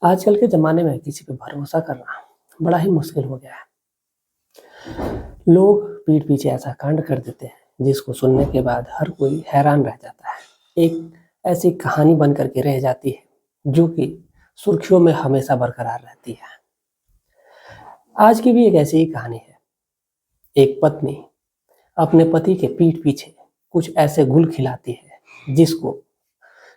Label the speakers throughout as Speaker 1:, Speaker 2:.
Speaker 1: आजकल के ज़माने में किसी पे भरोसा करना बड़ा ही मुश्किल हो गया है। लोग पीठ पीछे ऐसा कांड कर देते हैं जिसको सुनने के बाद हर कोई हैरान रह जाता है। एक ऐसी कहानी बन कर के रह जाती है जो कि सुर्खियों में हमेशा बरकरार रहती है। आज की भी एक ऐसी ही कहानी है। एक पत्नी अपने पति के पीठ पीछे कुछ ऐसे गुल खिलाती है जिसको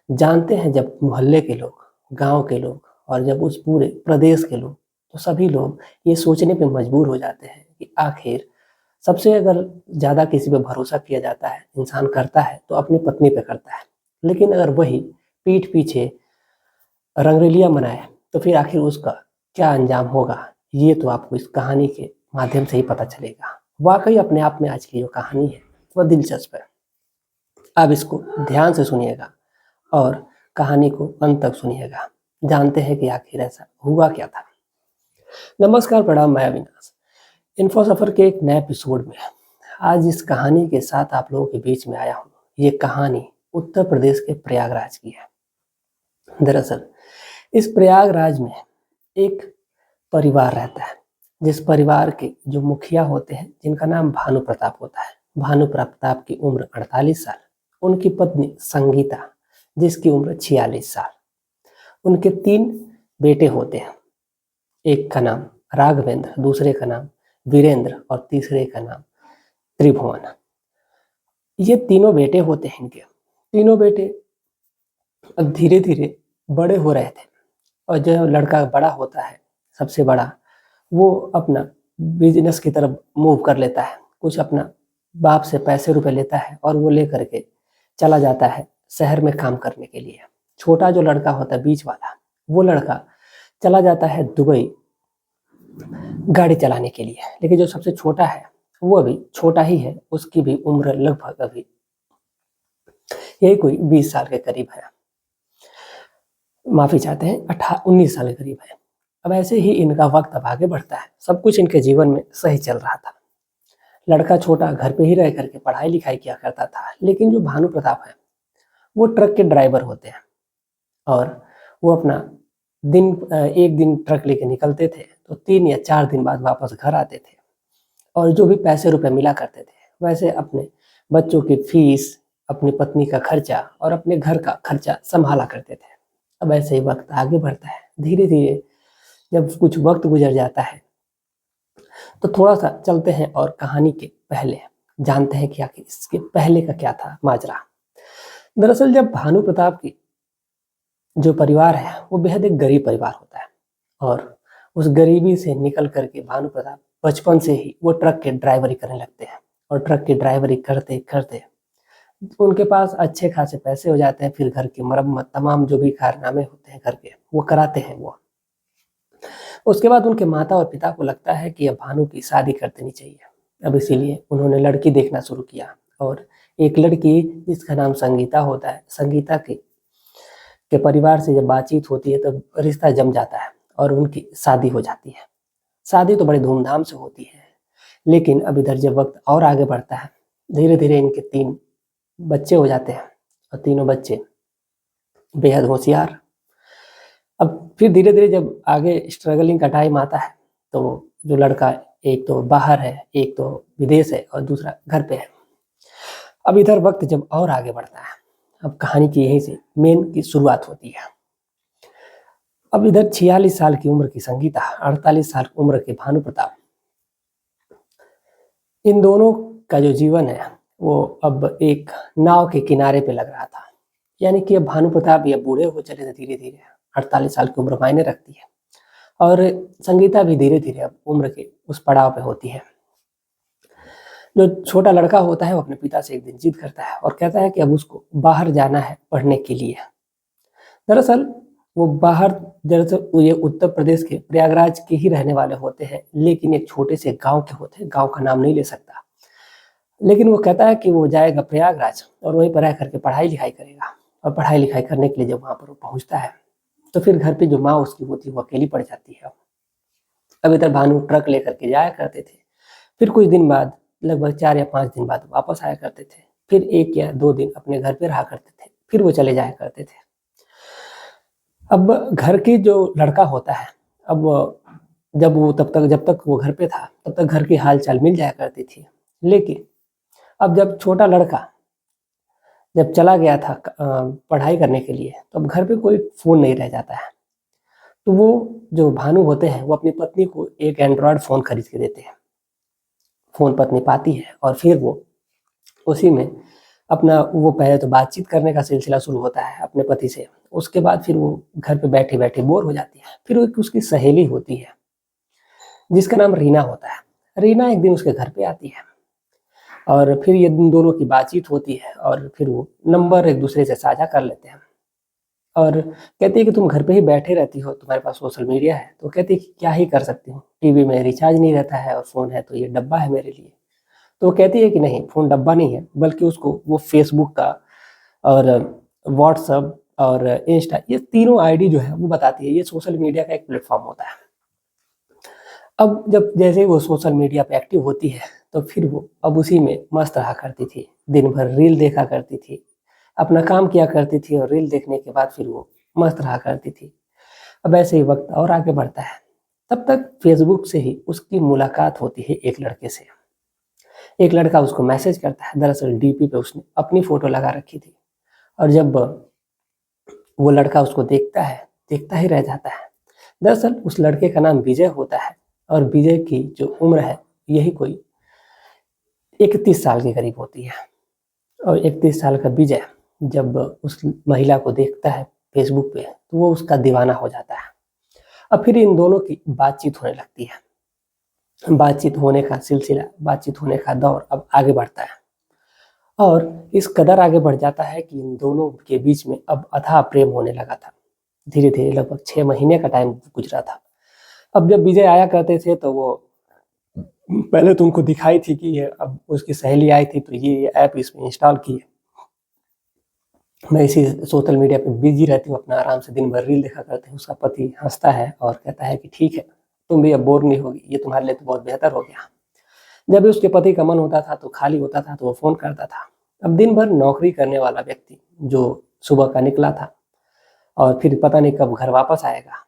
Speaker 1: जानते हैं जब मोहल्ले के लोग, गाँव के लोग और जब उस पूरे प्रदेश के लोग, तो सभी लोग ये सोचने पे मजबूर हो जाते हैं कि आखिर सबसे अगर ज़्यादा किसी पे भरोसा किया जाता है, इंसान करता है तो अपनी पत्नी पे करता है। लेकिन अगर वही पीठ पीछे रंगरेलियाँ मनाए, तो फिर आखिर उसका क्या अंजाम होगा, ये तो आपको इस कहानी के माध्यम से ही पता चलेगा। वाक़ई अपने आप में आज की जो कहानी है, वह दिलचस्प है। आप इसको ध्यान से सुनिएगा और कहानी को अंत तक सुनिएगा। जानते हैं कि आखिर ऐसा हुआ क्या था। नमस्कार, प्रणाम, मैं अविनाश। इन्फो सफर के एक नए एपिसोड में आज इस कहानी के साथ आप लोगों के बीच में आया हूँ। ये कहानी उत्तर प्रदेश के प्रयागराज की है। दरअसल इस प्रयागराज में एक परिवार रहता है, जिस परिवार के जो मुखिया होते हैं, जिनका नाम भानु प्रताप होता है। भानु प्रताप की उम्र 48 साल, उनकी पत्नी संगीता जिसकी उम्र 46 साल। उनके 3 बेटे होते हैं। एक का नाम राघवेंद्र, दूसरे का नाम वीरेंद्र और तीसरे का नाम त्रिभुवन। ये तीनों बेटे होते हैं इनके। तीनों बेटे अब धीरे धीरे बड़े हो रहे थे और जो लड़का बड़ा होता है, सबसे बड़ा, वो अपना बिजनेस की तरफ मूव कर लेता है। कुछ अपना बाप से पैसे रुपए लेता है और वो लेकर के चला जाता है शहर में काम करने के लिए। छोटा जो लड़का होता है, बीच वाला, वो लड़का चला जाता है दुबई गाड़ी चलाने के लिए। लेकिन जो सबसे छोटा है वो अभी छोटा ही है, उसकी भी उम्र लगभग अभी यही कोई 20 साल के करीब है। माफी चाहते हैं, 19 साल के करीब है। अब ऐसे ही इनका वक्त अब आगे बढ़ता है। सब कुछ इनके जीवन में सही चल रहा था। लड़का छोटा घर पे ही रह करके पढ़ाई लिखाई किया करता था। लेकिन जो भानु प्रताप है, वो ट्रक के ड्राइवर होते हैं और वो अपना एक दिन ट्रक लेके निकलते थे तो 3 या 4 दिन बाद वापस घर आते थे और जो भी पैसे रुपए मिला करते थे, वैसे अपने बच्चों की फीस, अपनी पत्नी का खर्चा और अपने घर का खर्चा संभाला करते थे। अब ऐसे ही वक्त आगे बढ़ता है। धीरे धीरे जब कुछ वक्त गुजर जाता है तो थोड़ा सा चलते हैं और कहानी के पहले जानते हैं कि आखिर इसके पहले का क्या था माजरा। दरअसल जब भानु प्रताप की जो परिवार है वो बेहद एक गरीब परिवार होता है और उस गरीबी से निकल करके भानु प्रताप बचपन से ही वो ट्रक के ड्राइवरी करने लगते हैं और ट्रक की ड्राइवरी करते करते उनके पास अच्छे खासे पैसे हो जाते हैं। फिर घर की मरम्मत, तमाम जो भी कारनामे होते हैं घर के, वो कराते हैं वो। उसके बाद उनके माता और पिता को लगता है कि अब भानु की शादी कर देनी चाहिए। अब इसीलिए उन्होंने लड़की देखना शुरू किया और एक लड़की जिसका नाम संगीता होता है, संगीता के परिवार से जब बातचीत होती है तो रिश्ता जम जाता है और उनकी शादी हो जाती है। शादी तो बड़े धूमधाम से होती है। लेकिन अब इधर जब वक्त और आगे बढ़ता है, धीरे धीरे इनके 3 बच्चे हो जाते हैं और तीनों बच्चे बेहद होशियार। अब फिर धीरे धीरे जब आगे स्ट्रगलिंग का टाइम आता है तो जो लड़का एक तो बाहर है, एक तो विदेश है और दूसरा घर पे है। अब इधर वक्त जब और आगे बढ़ता है, अब कहानी की यहीं से मेन की शुरुआत होती है। अब इधर 46 साल की उम्र की संगीता, 48 साल की उम्र के भानु प्रताप, इन दोनों का जो जीवन है वो अब एक नाव के किनारे पे लग रहा था। यानी कि अब भानु प्रताप ये बूढ़े हो चले थे धीरे धीरे। 48 साल की उम्र मायने रखती है और संगीता भी धीरे धीरे अब उम्र के उस पड़ाव पे होती है। जो छोटा लड़का होता है वो अपने पिता से एक दिन जिद करता है और कहता है कि अब उसको बाहर जाना है पढ़ने के लिए। दरअसल वो बाहर, दरअसल ये उत्तर प्रदेश के प्रयागराज के ही रहने वाले होते हैं, लेकिन एक छोटे से गांव के होते हैं। गांव का नाम नहीं ले सकता, लेकिन वो कहता है कि वो जाएगा प्रयागराज और वहीं पर रह करके पढ़ाई लिखाई करेगा। और पढ़ाई लिखाई करने के लिए जब वहाँ पर वो पहुँचता है तो फिर घर पे जो माँ उसकी होती है वो अकेली पड़ जाती है। अब इधर भानु ट्रक लेकर के जाया करते थे। फिर कुछ दिन बाद, लगभग 4 या 5 दिन बाद वापस आया करते थे। फिर 1 या 2 दिन अपने घर पे रहा करते थे, फिर वो चले जाया करते थे। अब घर की जो लड़का होता है, अब जब तक वो घर पे था, तब तक घर की हाल-चाल मिल जाया करती थी। लेकिन अब जब छोटा लड़का जब चला गया था पढ़ाई करने के लिए, तो अब घर पे कोई फ़ोन नहीं रह जाता है। तो वो जो भानु होते हैं, वो अपनी पत्नी को एक एंड्रॉयड फ़ोन खरीद के देते हैं। फ़ोन पत्नी पाती है और फिर वो उसी में अपना वो पहले तो बातचीत करने का सिलसिला शुरू होता है अपने पति से। उसके बाद फिर वो घर पे बैठी-बैठी बोर हो जाती है। फिर वो एक उसकी सहेली होती है, जिसका नाम रीना होता है। रीना एक दिन उसके घर पे आती है और फिर ये उन दोनों की बातचीत होती है और फिर वो नंबर एक-दूसरे से साझा कर लेते हैं। और कहती है कि तुम घर पे ही बैठे रहती हो, तुम्हारे पास सोशल मीडिया है। तो कहती है कि क्या ही कर सकती हूँ, टीवी में रिचार्ज नहीं रहता है और फ़ोन है तो ये डब्बा है मेरे लिए। तो वो कहती है कि नहीं, फ़ोन डब्बा नहीं है, बल्कि उसको वो फ़ेसबुक का और व्हाट्सएप और इंस्टा, ये तीनों आईडी जो है वो बताती है, ये सोशल मीडिया का एक प्लेटफ़ॉर्म होता है। अब जब जैसे ही वो सोशल मीडिया पे एक्टिव होती है, तो फिर वो अब उसी में मस्त रहा करती थी। दिन भर रील देखा करती थी, अपना काम किया करती थी और रील देखने के बाद फिर वो मस्त रहा करती थी। अब ऐसे ही वक़्त और आगे बढ़ता है। तब तक फ़ेसबुक से ही उसकी मुलाकात होती है एक लड़के से। एक लड़का उसको मैसेज करता है, दरअसल डीपी पे उसने अपनी फ़ोटो लगा रखी थी और जब वो लड़का उसको देखता है, देखता ही रह जाता है। दरअसल उस लड़के का नाम विजय होता है और विजय की जो उम्र है, यही कोई 31 साल के करीब होती है। और 31 साल का विजय जब उस महिला को देखता है फ़ेसबुक पे, तो वो उसका दीवाना हो जाता है। अब फिर इन दोनों की बातचीत होने लगती है। बातचीत होने का सिलसिला, बातचीत होने का दौर अब आगे बढ़ता है और इस कदर आगे बढ़ जाता है कि इन दोनों के बीच में अब अथाह प्रेम होने लगा था। धीरे-धीरे लगभग 6 महीने का टाइम गुज़रा था। अब जब विजय आया करते थे तो वो पहले तो उनको दिखाई थी कि ये अब उसकी सहेली आई थी तो ये ऐप इसमें इंस्टॉल की है। मैं इसी सोशल मीडिया पे बिज़ी रहती हूँ, अपना आराम से दिन भर रील देखा करती हूँ। उसका पति हँसता है और कहता है कि ठीक है, तुम भी अब बोर नहीं होगी, ये तुम्हारे लिए तो बहुत बेहतर हो गया। जब भी उसके पति का मन होता था तो खाली होता था तो वो फ़ोन करता था। अब दिन भर नौकरी करने वाला व्यक्ति जो सुबह का निकला था और फिर पता नहीं कब घर वापस आएगा,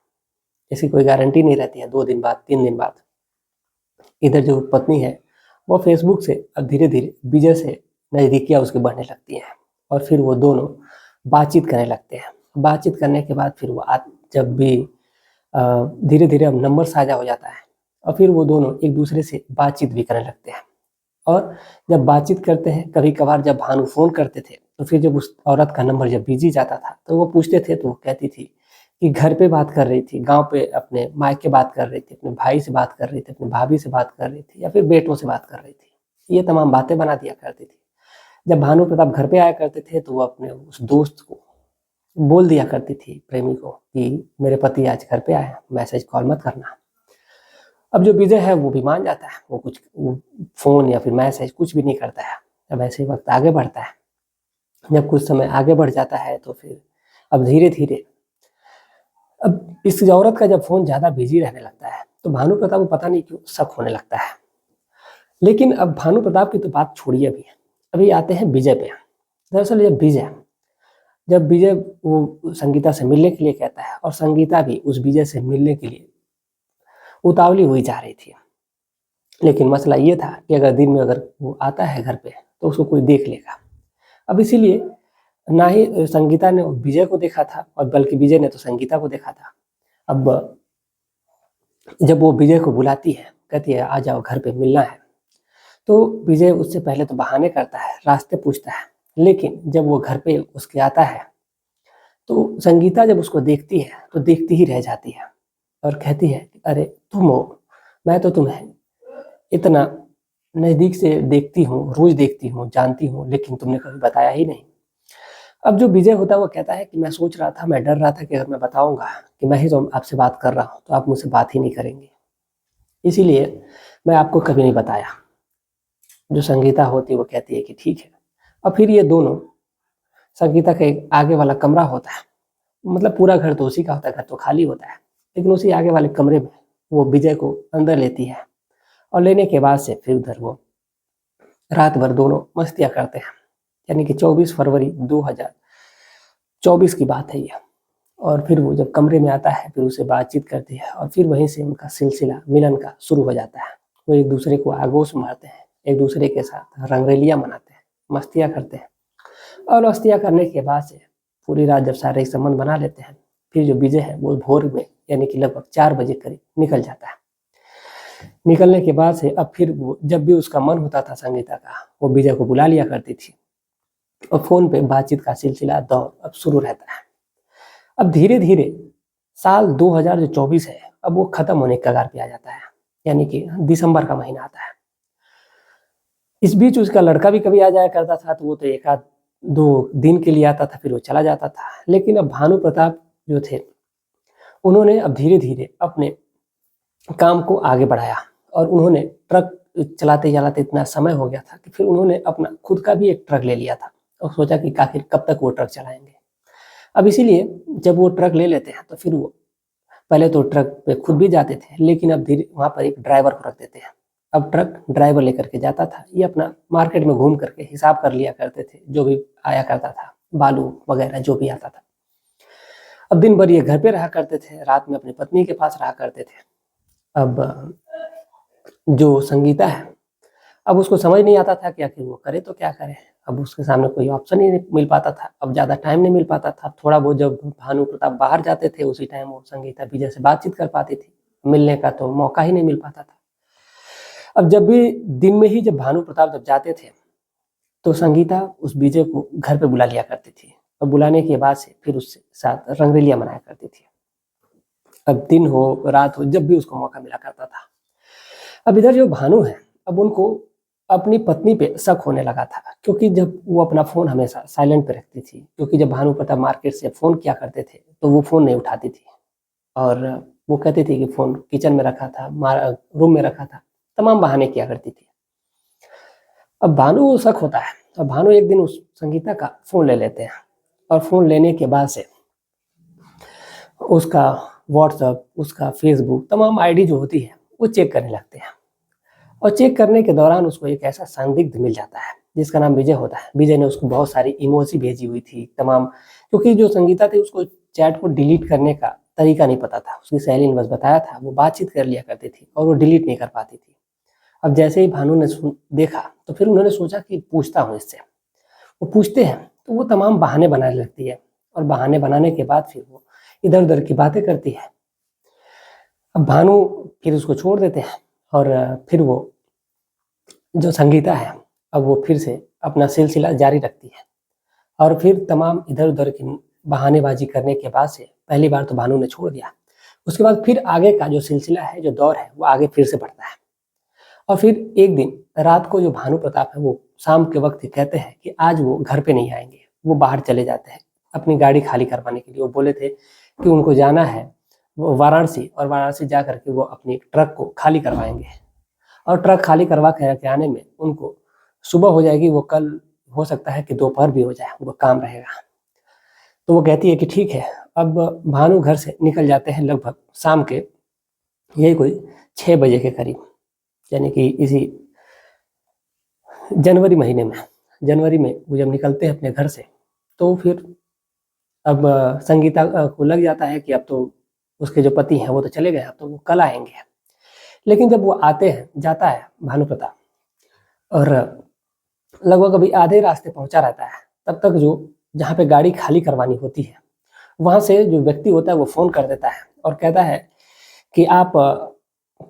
Speaker 1: इसकी कोई गारंटी नहीं रहती है, 2 दिन बाद, 3 दिन बाद। इधर जो पत्नी है, वो फ़ेसबुक से अब धीरे-धीरे विजय से नज़दीकियाँ उसकी बढ़ने लगती हैं और फिर वो दोनों बातचीत करने लगते हैं। बातचीत करने के बाद फिर वो जब भी धीरे-धीरे अब नंबर साझा हो जाता है और फिर वो दोनों एक-दूसरे से बातचीत भी करने लगते हैं। और जब बातचीत करते हैं, कभी-कभार जब भानु फ़ोन करते थे, तो फिर जब उस औरत का नंबर जब बिज़ी जाता था, तो वो पूछते थे तो वो कहती थी कि घर पे बात कर रही थी, गाँव पे अपने मायके बात कर रही थी, अपने भाई से बात कर रही थी, अपनी भाभी से बात कर रही थी या फिर बेटों से बात कर रही थी। ये तमाम बातें बना दिया करती थी। जब भानु प्रताप घर पे आया करते थे, तो वो अपने उस दोस्त को बोल दिया करती थी, प्रेमी को, कि मेरे पति आज घर पे आए हैं, मैसेज कॉल मत करना। अब जो विजय है वो भी मान जाता है, वो फ़ोन या फिर मैसेज कुछ भी नहीं करता है। अब ऐसे ही वक़्त आगे बढ़ता है। जब कुछ समय आगे बढ़ जाता है तो फिर अब धीरे-धीरे अब इस औरत का जब फ़ोन ज़्यादा बिज़ी रहने लगता है, तो भानु प्रताप को पता नहीं क्यों शक होने लगता है। लेकिन अब भानु प्रताप की तो बात छोड़िए अभी, अभी आते हैं विजय पे। दरअसल जब विजय वो संगीता से मिलने के लिए कहता है और संगीता भी उस विजय से मिलने के लिए उतावली हुई जा रही थी। लेकिन मसला ये था कि अगर दिन में अगर वो आता है घर पे, तो उसको कोई देख लेगा। अब इसीलिए ना ही संगीता ने विजय को देखा था और बल्कि विजय ने तो संगीता को देखा था। अब जब वो विजय को बुलाती है, कहती है आ जाओ घर पे मिलना है, तो विजय उससे पहले तो बहाने करता है, रास्ते पूछता है। लेकिन जब वो घर पे उसके आता है, तो संगीता जब उसको देखती है, तो देखती ही रह जाती है और कहती है, अरे तुम हो, मैं तो तुम्हें इतना नज़दीक से देखती हूँ, रोज़ देखती हूँ, जानती हूँ, लेकिन तुमने कभी बताया ही नहीं। अब जो विजय होता है वो कहता है कि मैं सोच रहा था, मैं डर रहा था कि अगर मैं बताऊँगा कि मैं ही तो आपसे बात कर रहा हूँ, तो आप मुझसे बात ही नहीं करेंगे। इसीलिए मैं आपको कभी नहीं बताया। जो संगीता होती है वो कहती है कि ठीक है। और फिर ये दोनों संगीता का एक आगे वाला कमरा होता है, मतलब पूरा घर तो उसी का होता है, घर तो खाली होता है। लेकिन उसी आगे वाले कमरे में वो विजय को अंदर लेती है और लेने के बाद से फिर उधर वो रात भर दोनों मस्तियाँ करते हैं। यानी कि 24 फरवरी 2024 की बात है ये। और फिर वो जब कमरे में आता है फिर उससे बातचीत करती है और फिर वहीं से उनका सिलसिला मिलन का शुरू हो जाता है। वो एक दूसरे को आगोश मारते हैं, एक दूसरे के साथ रंगरेलियाँ मनाते हैं, मस्तियाँ करते हैं और मस्तियाँ करने के बाद से पूरी रात जब सारे संबंध बना लेते हैं, फिर जो विजय है वो भोर में यानी कि लगभग 4 बजे करीब निकल जाता है। निकलने के बाद से अब फिर वो जब भी उसका मन होता था संगीता का, वो विजय को बुला लिया करती थी और फ़ोन पे बातचीत का सिलसिला दौर अब शुरू रहता है। अब धीरे-धीरे साल 2024 है, अब वो खत्म होने के कगार पे आ जाता है, यानी कि दिसंबर का महीना आता है। इस बीच उसका लड़का भी कभी आ जाया करता था, तो वो तो 1 आध 2 दिन के लिए आता था, फिर वो चला जाता था। लेकिन अब भानु प्रताप जो थे, उन्होंने अब धीरे-धीरे अपने काम को आगे बढ़ाया और उन्होंने ट्रक चलाते-चलाते इतना समय हो गया था कि फिर उन्होंने अपना खुद का भी एक ट्रक ले लिया था और सोचा कि आखिर कब तक वो ट्रक चलाएँगे। अब इसीलिए जब वो ट्रक ले लेते हैं तो फिर वो पहले तो ट्रक पे खुद भी जाते थे, लेकिन अब धीरे वहाँ पर एक ड्राइवर को रख देते हैं। अब ट्रक ड्राइवर लेकर के जाता था, ये अपना मार्केट में घूम करके हिसाब कर लिया करते थे, जो भी आया करता था, बालू वगैरह जो भी आता था। अब दिन भर ये घर पे रहा करते थे, रात में अपनी पत्नी के पास रहा करते थे। अब जो संगीता है, अब उसको समझ नहीं आता था कि आखिर वो करे तो क्या करे? अब उसके सामने कोई ऑप्शन ही नहीं मिल पाता था, अब ज़्यादा टाइम नहीं मिल पाता था। थोड़ा बहुत जब भानु प्रताप बाहर जाते थे, उसी टाइम वो संगीता विजय से बातचीत कर पाती थी, मिलने का तो मौका ही नहीं मिल पाता था। अब जब भी दिन में ही जब भानु प्रताप जब जाते थे, तो संगीता उस विजय को घर पे बुला लिया करती थी और बुलाने के बाद से फिर उससे साथ रंगरेलियाँ मनाया करती थी। अब दिन हो, रात हो, जब भी उसको मौका मिला करता था। अब इधर जो भानु है, अब उनको अपनी पत्नी पे शक होने लगा था, क्योंकि जब वो अपना फ़ोन हमेशा साइलेंट पे रखती थी, क्योंकि जब भानु प्रताप मार्केट से फ़ोन किया करते थे, तो वो फ़ोन नहीं उठाती थी और वो कहती थी कि फ़ोन किचन में रखा था, रूम में रखा था, तमाम बहाने किया करती थी। अब भानु को शक होता है, अब भानु एक दिन उस संगीता का फ़ोन ले लेते हैं और फ़ोन लेने के बाद से उसका व्हाट्सएप, उसका फेसबुक, तमाम आईडी जो होती है, वो चेक करने लगते हैं और चेक करने के दौरान उसको एक ऐसा संदिग्ध मिल जाता है, जिसका नाम विजय होता है। विजय ने उसको बहुत सारी इमोजी भेजी हुई थी तमाम, क्योंकि जो संगीता थी उसको चैट को डिलीट करने का तरीका नहीं पता था, उसकी सहेली ने बस बताया था, वो बातचीत कर लिया करती थी और वो डिलीट नहीं कर पाती थी। अब जैसे ही भानु ने देखा तो फिर उन्होंने सोचा कि पूछता हूँ इससे। वो पूछते हैं तो वो तमाम बहाने बनाने लगती है और बहाने बनाने के बाद फिर वो इधर-उधर की बातें करती है। अब भानु फिर उसको छोड़ देते हैं और फिर वो जो संगीता है, अब वो फिर से अपना सिलसिला जारी रखती है और फिर तमाम इधर-उधर की बहानेबाज़ी करने के बाद से पहली बार तो भानु ने छोड़ दिया। उसके बाद फिर आगे का जो सिलसिला है, जो दौर है, वो आगे फिर से बढ़ता है और फिर एक दिन रात को जो भानु प्रताप है, वो शाम के वक़्त कहते हैं कि आज वो घर पे नहीं आएँगे, वो बाहर चले जाते हैं अपनी गाड़ी खाली करवाने के लिए। वो बोले थे कि उनको जाना है वो वाराणसी और वाराणसी जा कर के वो अपनी ट्रक को खाली करवाएँगे और ट्रक खाली करवा के आने में उनको सुबह हो जाएगी, वो कल हो सकता है कि दोपहर भी हो जाए, वो काम रहेगा। तो वो कहती है कि ठीक है। अब भानु घर से निकल जाते हैं लगभग शाम के यही कोई 6 बजे के करीब, यानी कि इसी जनवरी महीने में, जनवरी में वो जब निकलते हैं अपने घर से, तो फिर अब संगीता को लग जाता है कि अब तो उसके जो पति हैं वो तो चले गए, अब तो वो कल आएँगे। लेकिन जब वो आते हैं, जाता है भानु प्रताप और लगभग अभी आधे रास्ते पहुँचा रहता है, तब तक जो जहाँ पे गाड़ी खाली करवानी होती है, वहाँ से जो व्यक्ति होता है वो फ़ोन कर देता है और कहता है कि आप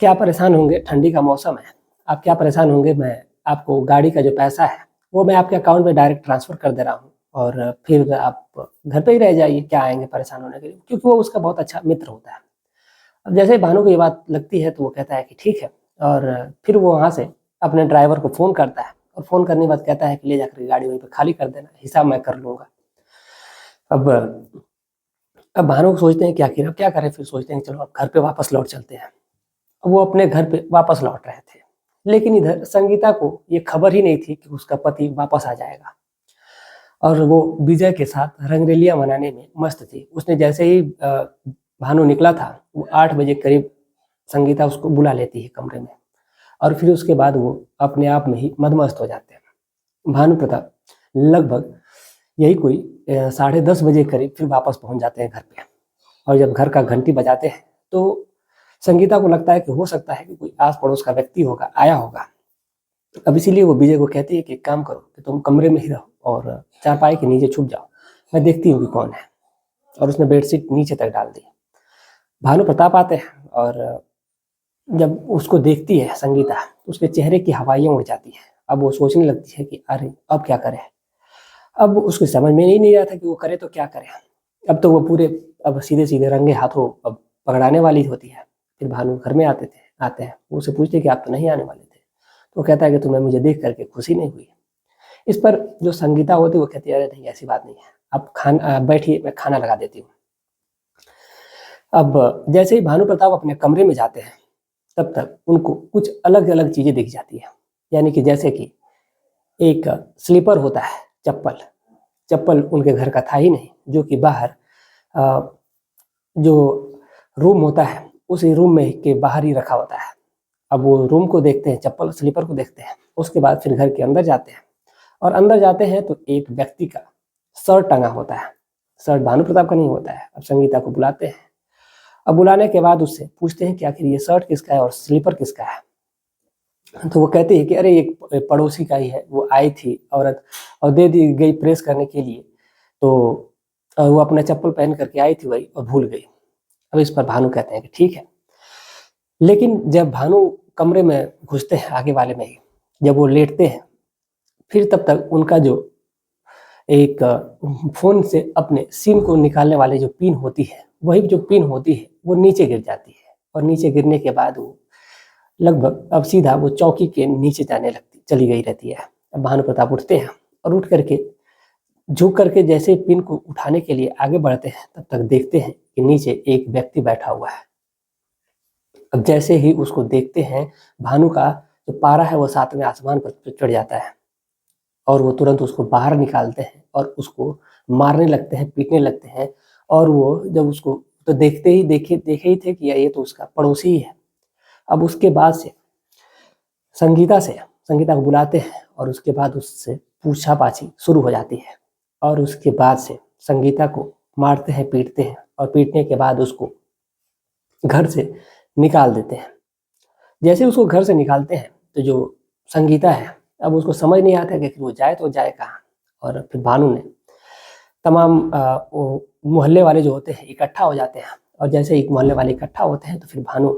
Speaker 1: क्या परेशान होंगे, ठंडी का मौसम है, आप क्या परेशान होंगे, मैं आपको गाड़ी का जो पैसा है, वो मैं आपके अकाउंट में डायरेक्ट ट्रांसफ़र कर दे रहा हूँ और फिर आप घर पे ही रह जाइए, क्या आएँगे परेशान होने के लिए, क्योंकि वो उसका बहुत अच्छा मित्र होता है। अब जैसे ही भानु को ये बात लगती है तो वो कहता है कि ठीक है और फिर वो वहाँ से अपने ड्राइवर को फ़ोन करता है और फ़ोन करने के बाद कहता है कि ले जाकर गाड़ी वहीं पे खाली कर देना, हिसाब मैं कर लूँगा। अब भानु सोचते हैं कि आखिर अब क्या करें, फिर सोचते हैं चलो अब घर पे वापस लौट चलते हैं। अब वो अपने घर पे वापस लौट रहे थे, लेकिन इधर संगीता को ये खबर ही नहीं थी कि उसका पति वापस आ जाएगा और वो विजय के साथ रंगरेलियाँ मनाने में मस्त थी। उसने जैसे ही भानु निकला था, वो 8 बजे करीब संगीता उसको बुला लेती है कमरे में और फिर उसके बाद वो अपने आप में ही मदमस्त हो जाते हैं। भानु प्रताप लगभग यही कोई 10:30 बजे करीब फिर वापस पहुंच जाते हैं घर पे और जब घर का घंटी बजाते हैं तो संगीता को लगता है कि हो सकता है कि कोई आस पड़ोस का व्यक्ति होगा, आया होगा। अब इसीलिए वो विजय को कहती है कि एक काम करो कि तुम कमरे में ही रहो और चारपाई के नीचे छुप जाओ, मैं देखती हूँ कि कौन है। और उसने बेडशीट नीचे तक डाल दी। भानु प्रताप आते हैं और जब उसको देखती है संगीता, उसके चेहरे की हवाइयाँ उड़ जाती है। अब वो सोचने लगती है कि अरे अब क्या करे। अब उसको समझ में ही नहीं आता कि वो करे तो क्या करे। अब तो वो पूरे अब सीधे सीधे रंगे हाथों अब पकड़ाने वाली होती है। फिर भानु घर में आते हैं, वो उससे पूछते कि आप तो नहीं आने वाले थे। तो वो कहता है कि तुम्हें मुझे देख करके खुशी नहीं हुई। इस पर जो संगीता होती है वो कहती है अरे नहीं ऐसी बात नहीं है, आप बैठिए, मैं खाना लगा देती हूँ। अब जैसे ही भानु प्रताप अपने कमरे में जाते हैं तब तक उनको कुछ अलग अलग चीजें दिख जाती है। यानी कि जैसे कि एक स्लीपर होता है, चप्पल उनके घर का था ही नहीं, जो कि बाहर जो रूम होता है उसी रूम में के बाहर ही रखा होता है। अब वो रूम को देखते हैं, चप्पल स्लीपर को देखते हैं, उसके बाद फिर घर के अंदर जाते हैं और अंदर जाते हैं तो एक व्यक्ति का शर्ट टंगा होता है। शर्ट भानु प्रताप का नहीं होता है। अब संगीता को बुलाते हैं। अब बुलाने के बाद उससे पूछते हैं कि आखिर ये शर्ट किसका है और स्लीपर किसका है। तो वो कहती है कि अरे एक पड़ोसी का ही है, वो आई थी औरत और दे दी गई प्रेस करने के लिए, तो वो अपना चप्पल पहन करके आई थी वही और भूल गई। अब इस पर भानु कहते हैं कि ठीक है। लेकिन जब भानु कमरे में घुसते हैं आगे वाले में ही, जब वो लेटते हैं, फिर तब तक उनका जो एक फोन से अपने सिम को निकालने वाली जो पिन होती है, वही जो पिन होती है वो नीचे गिर जाती है और नीचे गिरने के बाद वो लगभग अब सीधा वो चौकी के नीचे चली गई रहती है। अब भानु प्रताप उठते हैं और उठ करके झुक करके जैसे पिन को उठाने के लिए आगे बढ़ते हैं तब तक देखते हैं कि नीचे एक व्यक्ति बैठा हुआ है। अब जैसे ही उसको देखते हैं, भानु का जो पारा है वो 7वें आसमान पर चढ़ जाता है और वो तुरंत उसको बाहर निकालते हैं और उसको मारने लगते हैं, पीटने लगते हैं। और वो जब उसको तो देखे ही थे कि ये तो उसका पड़ोसी ही है। अब उसके बाद से संगीता को बुलाते हैं और उसके बाद उससे पूछापाछी शुरू हो जाती है और उसके बाद से संगीता को मारते हैं, पीटते हैं और पीटने के बाद उसको घर से निकाल देते हैं। जैसे उसको घर से निकालते हैं तो जो संगीता है, अब उसको समझ नहीं आता कि वो जाए तो जाए कहाँ। और फिर भानु ने तमाम वो मोहल्ले वाले जो होते हैं इकट्ठा हो जाते हैं और जैसे ही मोहल्ले वाले इकट्ठा होते हैं तो फिर भानु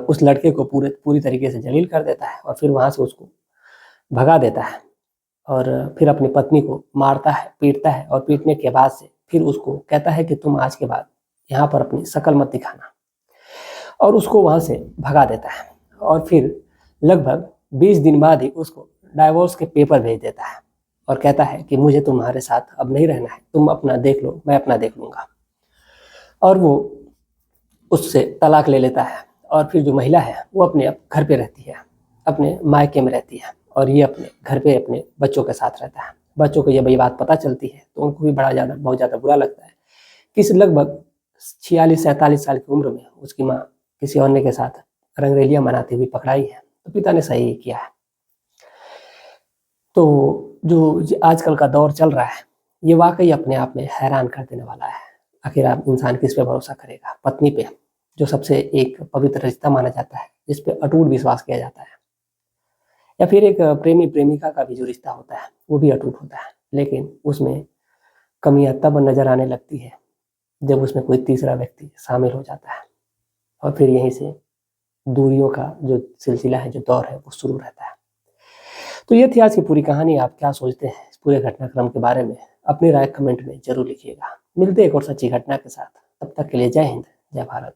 Speaker 1: उस लड़के को पूरी तरीके से जलील कर देता है और फिर वहाँ से उसको भगा देता है और फिर अपनी पत्नी को मारता है, पीटता है और पीटने के बाद से फिर उसको कहता है कि तुम आज के बाद यहाँ पर अपनी शक्ल मत दिखाना और उसको वहाँ से भगा देता है। और फिर लगभग 20 दिन बाद ही उसको डाइवोर्स के पेपर भेज देता है और कहता है कि मुझे तुम्हारे साथ अब नहीं रहना है, तुम अपना देख लो, मैं अपना देख लूँगा। और वो उससे तलाक ले लेता है और फिर जो महिला है वो अपने घर पे रहती है, अपने मायके में रहती है और ये अपने घर पे अपने बच्चों के साथ रहता है। बच्चों को जब ये बात पता चलती है तो उनको भी बहुत ज़्यादा बुरा लगता है कि इस लगभग 46-47 साल की उम्र में उसकी माँ किसी अन्य के साथ रंगरेलियां मनाती हुई पकड़ाई है। तो पिता ने सही किया है। तो जो आजकल का दौर चल रहा है ये वाकई अपने आप में हैरान कर देने वाला है। आखिर आप इंसान किस पे भरोसा करेगा? पत्नी पे, जो सबसे एक पवित्र रिश्ता माना जाता है, जिस पे अटूट विश्वास किया जाता है, या फिर एक प्रेमी प्रेमिका का भी जो रिश्ता होता है वो भी अटूट होता है। लेकिन उसमें कमियां तब नजर आने लगती है जब उसमें कोई तीसरा व्यक्ति शामिल हो जाता है और फिर यहीं से दूरियों का जो सिलसिला है, जो दौर है, वो शुरू रहता है। तो ये थी आज की पूरी कहानी। आप क्या सोचते हैं इस पूरे घटनाक्रम के बारे में? अपनी राय कमेंट में जरूर लिखिएगा। मिलते हैं एक और सच्ची घटना के साथ। तब तक के लिए जय हिंद, जय भारत।